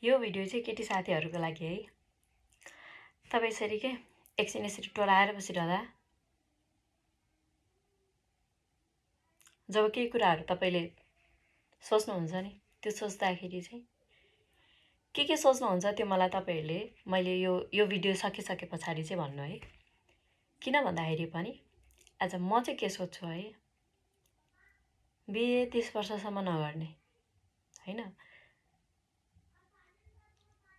यो भिडियो चाहिँ केटी साथीहरूको लागि है। तपाईँ यसरी के एकछिन यसरी टोलाएर बसिरहँदा जब केही कुराहरू तपाईँले सोच्नुहुन्छ नि, त्यो सोच्दाखेरि चाहिँ के सोच्नुहुन्छ त्यो मलाई तपाईँहरूले मैले यो भिडियो सकिसके पछाडि चाहिँ भन्नु है। किन भन्दाखेरि पनि आज म चाहिँ के सोच्छु है, बिहे 30 वर्षसम्म नगर्ने हैन,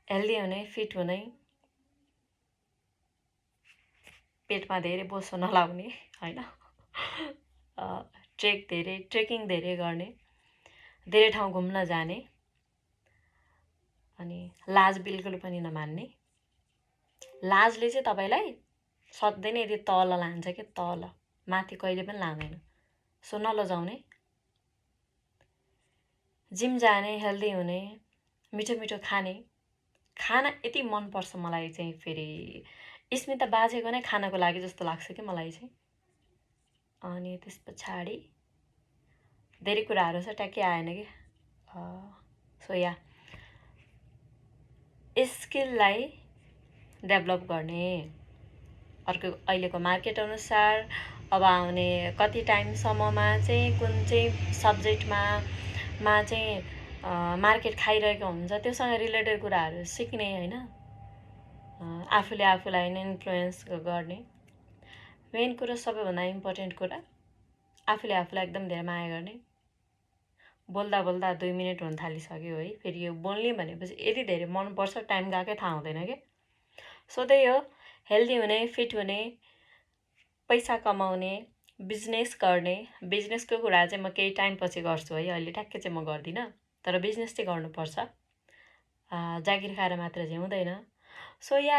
हेल्दी हुने, फिट हुने, पेटमा धेरै बोसो नलाउने हैन, ट्रेकिङ धेरै गर्ने, धेरै ठाउँ घुम्न जाने, अनि लाज बिल्कुल पनि नमान्ने। लाजले चाहिँ तपाईलाई सधैँ नै यदि तल लान्छ कि तल, माथि कहिले पनि लाँदैन। सो नलजाउने, जिम जाने, हेल्दी हुने, मिठो मिठो खाने। खाना यति मनपर्छ मलाई चाहिँ, फेरि स्मिता बाजेको नै खानको लागि जस्तो लाग्छ कि मलाई चाहिँ। अनि त्यस पछाडि धेरै कुराहरू छ, ट्याक्कै आएन कि। सो या स्किललाई डेभलप गर्ने, अर्को अहिलेको मार्केट अनुसार अब आउने कति टाइमसम्ममा चाहिँ कुन चाहिँ सब्जेक्टमा चाहिँ मार्केट खाइरहेको हुन्छ, त्योसँग रिलेटेड कुराहरू सिक्ने हैन, आफूले आफूलाई नै इन्फ्लुएन्स गर्ने। मेन कुरा, सबैभन्दा इम्पोर्टेन्ट कुरा, आफूले आफूलाई एकदम धेरै माया गर्ने। बोल्दा बोल्दा 2 मिनट हुन थालिसक्यो है। फेरि यो बोल्ने भनेपछि यति धेरै मनपर्छ, टाइम गएकै थाहा हुँदैन कि। सो त्यही हो, हेल्दी हुने, फिट हुने, पैसा कमाउने, बिजनेस गर्ने। बिजनेसको कुरा चाहिँ म केही टाइम पछि गर्छु है, अहिले ठ्याक्कै चाहिँ म गर्दिनँ, तर बिजनेस चाहिँ गर्नुपर्छ। जागिर खाएर मात्र चाहिँ हुँदैन। सो या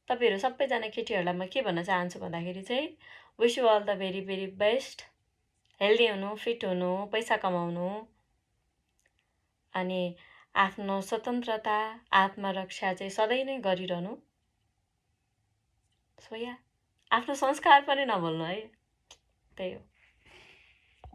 तपाईँहरू सबैजना केटीहरूलाई म के भन्न चाहन्छु भन्दाखेरि चाहिँ, wish you all the very very best. Healthy हुनु, फिट हुनु, पैसा कमाउनु, अनि आफ्नो स्वतन्त्रता, आत्मरक्षा चाहिँ सधैँ नै गरिरहनु। सो या आफ्नो संस्कार पनि नभुल्नु है, त्यही हो।